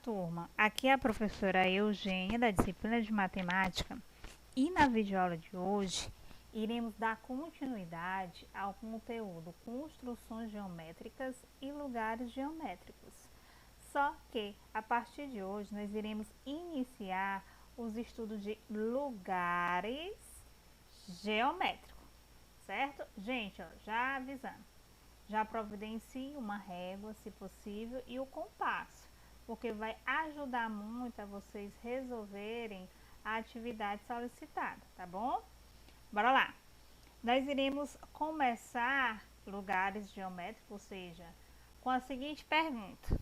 turma, aqui é a professora Eugênia da disciplina de matemática e na videoaula de hoje iremos dar continuidade ao conteúdo construções geométricas e lugares geométricos. Só que a partir de hoje nós iremos iniciar os estudos de lugares geométricos, certo? Gente, ó, já avisando, já providencie uma régua, se possível, e o compasso, porque vai ajudar muito a vocês resolverem a atividade solicitada, tá bom? Bora lá! Nós iremos começar lugares geométricos, ou seja, com a seguinte pergunta.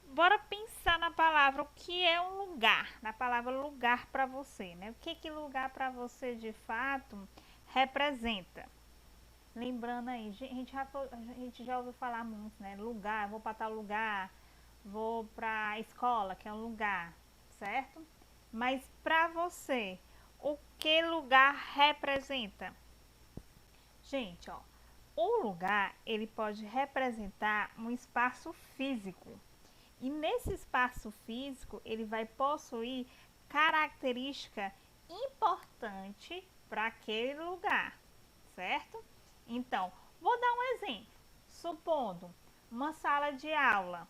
Bora pensar na palavra, o que é um lugar? Na palavra lugar para você, né? O que lugar para você de fato representa? Lembrando aí, a gente já ouviu falar muito, né? Lugar, vou para tal lugar, vou para a escola, que é um lugar, certo? Mas para você, o que lugar representa? Gente, ó, o lugar, ele pode representar um espaço físico. E nesse espaço físico, ele vai possuir característica importante para aquele lugar, certo? Então, vou dar um exemplo. Supondo uma sala de aula,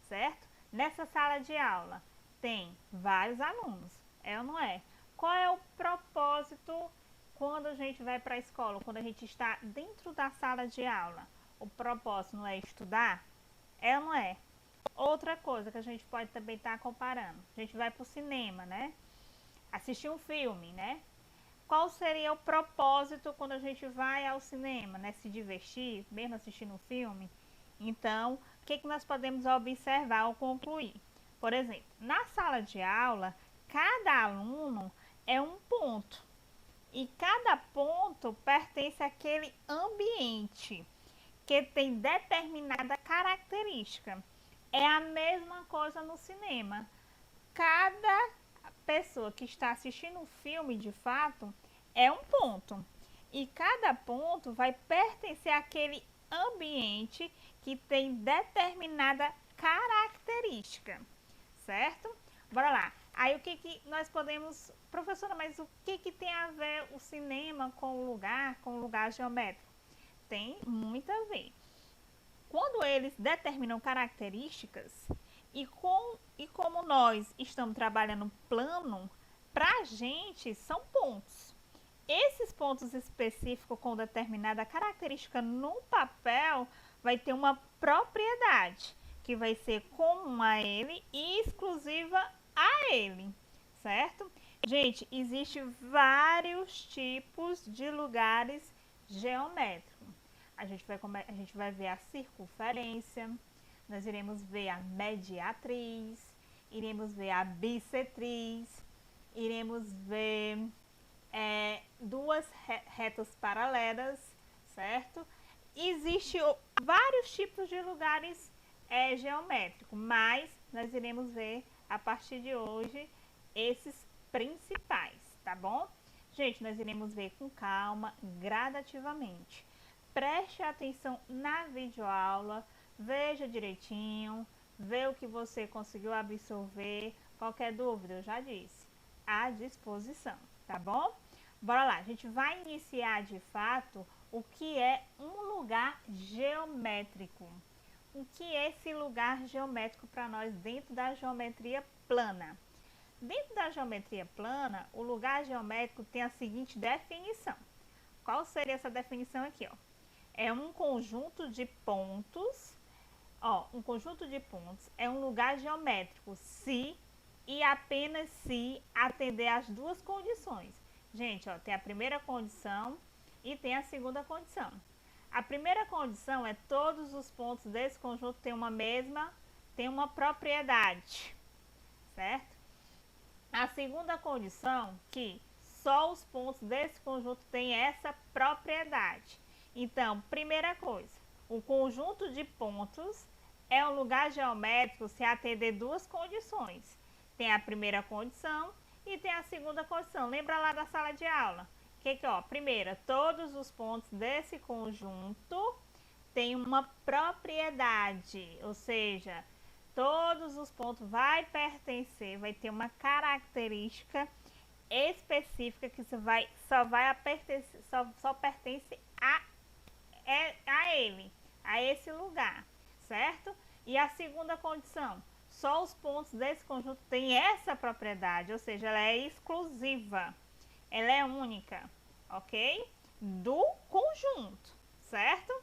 certo? Nessa sala de aula tem vários alunos, é ou não é? Qual é o propósito quando a gente vai para a escola, quando a gente está dentro da sala de aula? O propósito não é estudar? É ou não é? Outra coisa que a gente pode também estar comparando, a gente vai para o cinema, né? Assistir um filme, né? Qual seria o propósito quando a gente vai ao cinema, né? Se divertir, mesmo assistindo um filme? Então, o que nós podemos observar ou concluir? Por exemplo, na sala de aula, cada aluno é um ponto. E cada ponto pertence àquele ambiente que tem determinada característica. É a mesma coisa no cinema. Cada pessoa que está assistindo um filme, de fato, é um ponto. E cada ponto vai pertencer àquele ambiente que tem determinada característica, certo? Bora lá. Aí o que nós podemos... Professora, mas o que tem a ver o cinema com o lugar geométrico? Tem muito a ver. Quando eles determinam características e como nós estamos trabalhando plano, para a gente são pontos. Esses pontos específicos com determinada característica no papel vai ter uma propriedade que vai ser comum a ele e exclusiva a ele, certo? Gente, existem vários tipos de lugares geométricos. A gente vai ver a circunferência, nós iremos ver a mediatriz, iremos ver a bissetriz, iremos ver duas retas paralelas, certo? Existem vários tipos de lugares geométricos, mas nós iremos ver a partir de hoje esses principais, tá bom? Gente, nós iremos ver com calma, gradativamente. Preste atenção na videoaula, veja direitinho, vê o que você conseguiu absorver. Qualquer dúvida, eu já disse, à disposição, tá bom? Bora lá, a gente vai iniciar de fato o que é um lugar geométrico. O que é esse lugar geométrico para nós dentro da geometria plana? Dentro da geometria plana, o lugar geométrico tem a seguinte definição. Qual seria essa definição aqui, ó? É um conjunto de pontos, um conjunto de pontos é um lugar geométrico se e apenas se atender às duas condições. Gente, ó, tem a primeira condição e tem a segunda condição. A primeira condição é todos os pontos desse conjunto têm uma propriedade, certo? A segunda condição que só os pontos desse conjunto têm essa propriedade. Então, primeira coisa, o conjunto de pontos é um lugar geométrico se atender duas condições. Tem a primeira condição e tem a segunda condição. Lembra lá da sala de aula? Primeira, todos os pontos desse conjunto tem uma propriedade, ou seja, todos os pontos vai pertencer, vai ter uma característica específica que só pertence a ele, a esse lugar, certo? E a segunda condição, só os pontos desse conjunto têm essa propriedade, ou seja, ela é exclusiva, ela é única, ok? Do conjunto, certo?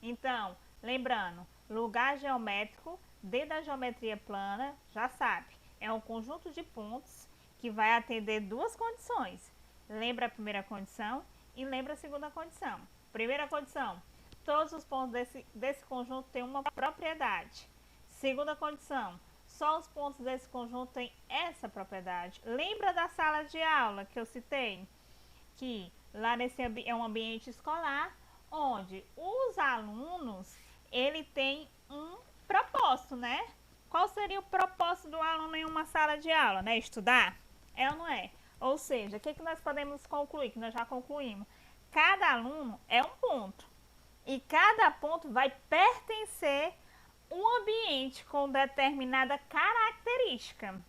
Então, lembrando, lugar geométrico dentro da geometria plana, já sabe, é um conjunto de pontos que vai atender duas condições. Lembra a primeira condição e lembra a segunda condição. Primeira condição, todos os pontos desse conjunto têm uma propriedade. Segunda condição, só os pontos desse conjunto têm essa propriedade. Lembra da sala de aula que eu citei? Que lá nesse é um ambiente escolar, onde os alunos, ele tem um propósito, né? Qual seria o propósito do aluno em uma sala de aula, né? Estudar? É ou não é? Ou seja, o que nós podemos concluir, que nós já concluímos? Cada aluno é um ponto. E cada ponto vai pertencer a um ambiente com determinada característica,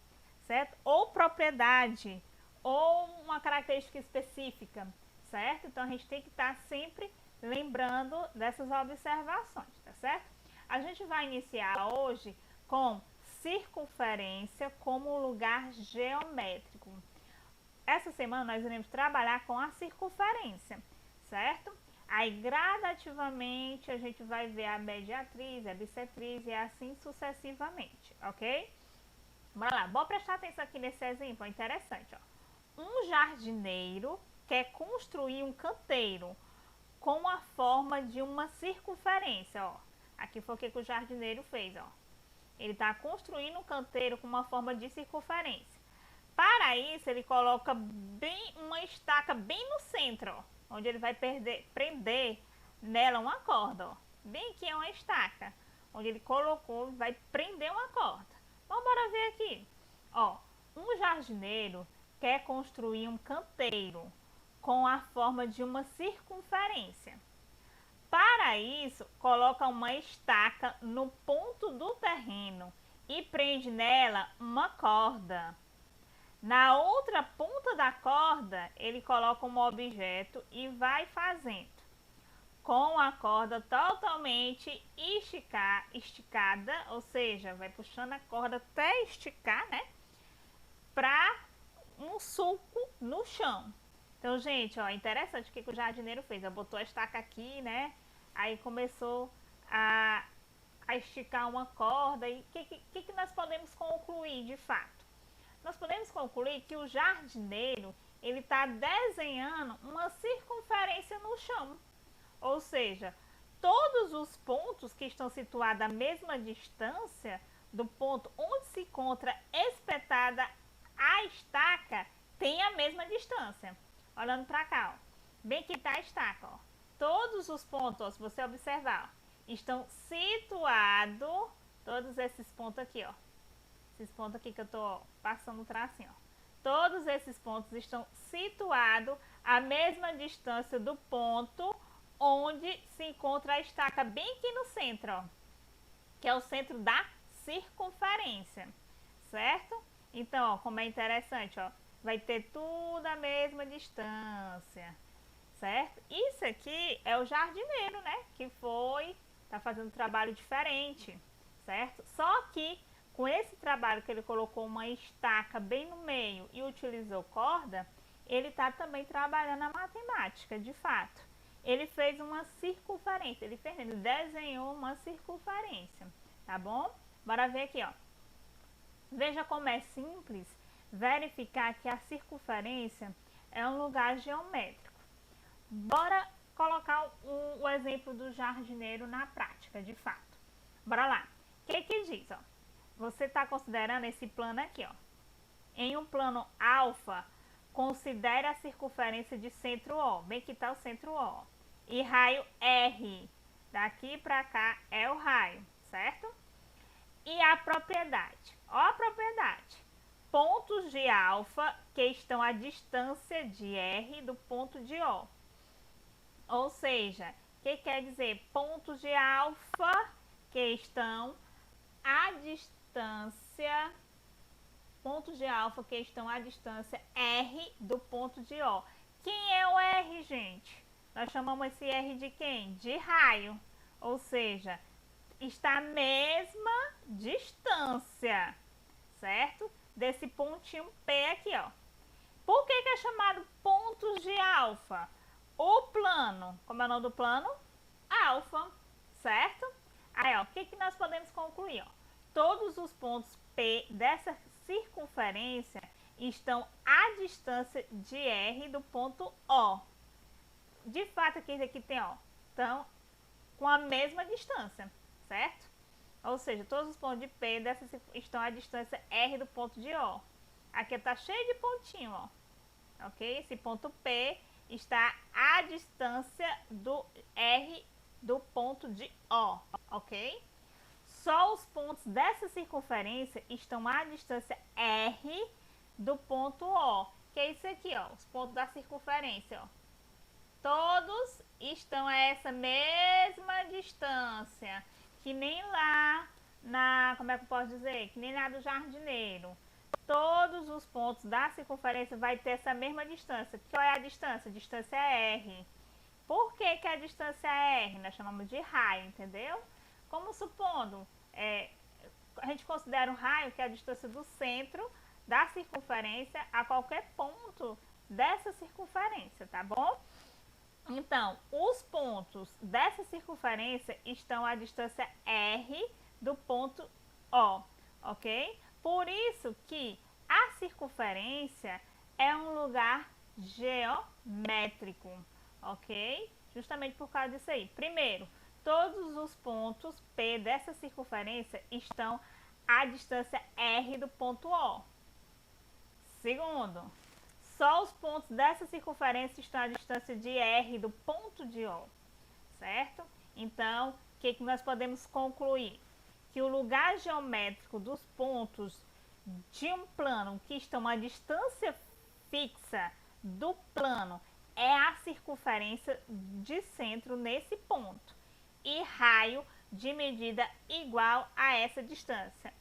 certo? Ou propriedade, ou uma característica específica, certo? Então a gente tem que estar sempre lembrando dessas observações, tá certo? A gente vai iniciar hoje com circunferência como lugar geométrico. Essa semana nós iremos trabalhar com a circunferência, certo? Aí gradativamente a gente vai ver a mediatriz, a bissetriz e assim sucessivamente, ok? Bora lá, bora prestar atenção aqui nesse exemplo, é interessante, ó. Um jardineiro quer construir um canteiro com a forma de uma circunferência, ó. Aqui foi o que o jardineiro fez, ó. Ele está construindo um canteiro com uma forma de circunferência. Para isso, ele coloca uma estaca bem no centro, ó, onde ele vai prender nela uma corda, ó. Bem aqui é uma estaca, onde ele colocou, vai prender uma corda. Vamos bora ver aqui. Ó, um jardineiro quer construir um canteiro com a forma de uma circunferência. Para isso, coloca uma estaca no ponto do terreno e prende nela uma corda. Na outra ponta da corda, ele coloca um objeto e vai fazendo, com a corda totalmente esticada, ou seja, vai puxando a corda até esticar, né? Para um sulco no chão. Então, gente, ó, interessante o que o jardineiro fez. Ele botou a estaca aqui, né? Aí começou a esticar uma corda. E o que nós podemos concluir de fato? Nós podemos concluir que o jardineiro, ele está desenhando uma circunferência no chão. Ou seja, todos os pontos que estão situados à mesma distância do ponto onde se encontra espetada a estaca, tem a mesma distância. Olhando para cá, ó. Bem que está a estaca, ó. Todos os pontos, ó, se você observar, ó, estão situados, todos esses pontos aqui, ó. Esses pontos aqui que eu tô passando o tracinho, ó. Todos esses pontos estão situados à mesma distância do ponto onde se encontra a estaca, bem aqui no centro, ó, que é o centro da circunferência, certo? Então, ó, como é interessante, ó, vai ter tudo a mesma distância, certo? Isso aqui é o jardineiro, né, que tá fazendo um trabalho diferente, certo? Só que com esse trabalho que ele colocou uma estaca bem no meio e utilizou corda, ele tá também trabalhando a matemática, de fato. Ele fez uma circunferência, ele desenhou uma circunferência, tá bom? Bora ver aqui, ó. Veja como é simples verificar que a circunferência é um lugar geométrico. Bora colocar o exemplo do jardineiro na prática, de fato. Bora lá. O que diz, ó? Você está considerando esse plano aqui, ó. Em um plano alfa, considere a circunferência de centro O. Bem que está o centro O. E raio R. Daqui para cá é o raio, certo? E a propriedade. Ó a propriedade. Pontos de alfa que estão à distância de R do ponto de O. Ou seja, que quer dizer? Pontos de alfa que estão à distância, pontos de alfa que estão à distância R do ponto de O. Quem é o R, gente? Nós chamamos esse R de quem? De raio. Ou seja, está à mesma distância, certo? Desse pontinho P aqui, ó. Por que é chamado pontos de alfa? O plano, como é o nome do plano? Alfa, certo? Aí, ó, o que nós podemos concluir? Ó? Todos os pontos P dessa circunferência estão à distância de R do ponto O. De fato, aqui tem, ó, estão com a mesma distância, certo? Ou seja, todos os pontos de P dessa estão à distância R do ponto de O. Aqui está cheio de pontinho, ó. Ok? Esse ponto P está à distância do R do ponto de O, ok? Só os pontos dessa circunferência estão à distância R do ponto O, que é isso aqui, ó, os pontos da circunferência, ó. Todos estão a essa mesma distância, que nem lá na, como é que eu posso dizer? Que nem lá do jardineiro. Todos os pontos da circunferência vai ter essa mesma distância. Qual é a distância? A distância é R. Por que a distância é R? Nós chamamos de raio, entendeu? Como supondo, a gente considera um raio que é a distância do centro da circunferência a qualquer ponto dessa circunferência, tá bom? Então, os pontos dessa circunferência estão à distância R do ponto O, ok? Por isso que a circunferência é um lugar geométrico, ok? Justamente por causa disso aí. Primeiro, todos os pontos P dessa circunferência estão à distância R do ponto O. Segundo, só os pontos dessa circunferência estão à distância de R do ponto de O, certo? Então, o que nós podemos concluir? Que o lugar geométrico dos pontos de um plano que estão à distância fixa do plano é a circunferência de centro nesse ponto e raio de medida igual a essa distância.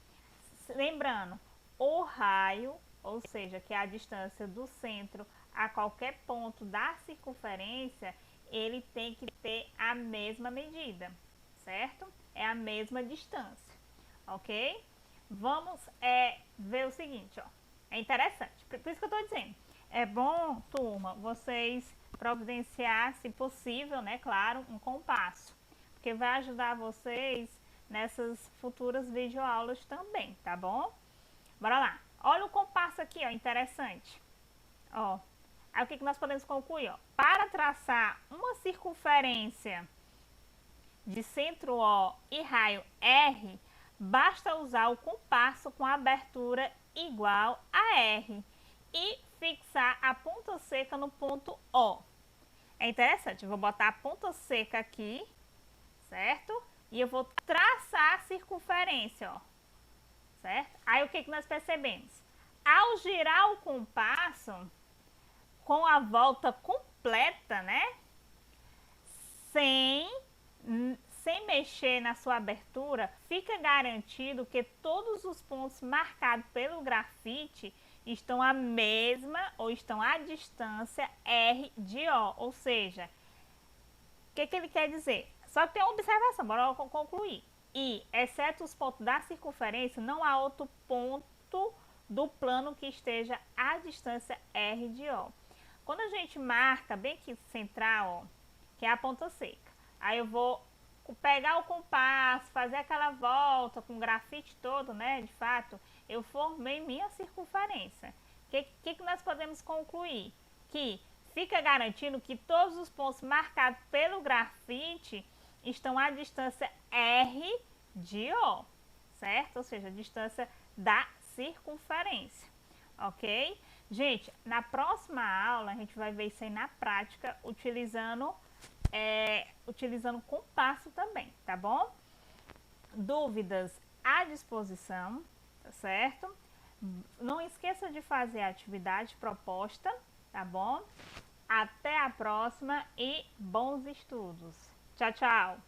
Lembrando, o raio, ou seja, que é a distância do centro a qualquer ponto da circunferência, ele tem que ter a mesma medida, certo? É a mesma distância, ok? Vamos ver o seguinte, ó. É interessante, por isso que eu estou dizendo. É bom, turma, vocês providenciar, se possível, né, claro, um compasso, porque vai ajudar vocês nessas futuras videoaulas também, tá bom? Bora lá. Olha o compasso aqui, ó, interessante. Ó, aí o que nós podemos concluir, ó? Para traçar uma circunferência de centro O e raio R, basta usar o compasso com abertura igual a R e fixar a ponta seca no ponto O. É interessante, eu vou botar a ponta seca aqui, certo? E eu vou traçar a circunferência, ó, certo? Aí o que nós percebemos? Ao girar o compasso com a volta completa, né? Sem mexer na sua abertura, fica garantido que todos os pontos marcados pelo grafite estão à mesma ou estão à distância R de O, ou seja, o que ele quer dizer? Só tem uma observação, bora concluir. E, exceto os pontos da circunferência, não há outro ponto do plano que esteja à distância R de O. Quando a gente marca bem aqui central, ó, que é a ponta seca, aí eu vou pegar o compasso, fazer aquela volta com o grafite todo, né? De fato, eu formei minha circunferência. O que nós podemos concluir? Que fica garantindo que todos os pontos marcados pelo grafite estão à distância R de O, certo? Ou seja, a distância da circunferência, ok? Gente, na próxima aula a gente vai ver isso aí na prática, utilizando compasso também, tá bom? Dúvidas à disposição, tá certo? Não esqueça de fazer a atividade proposta, tá bom? Até a próxima e bons estudos! Tchau, tchau.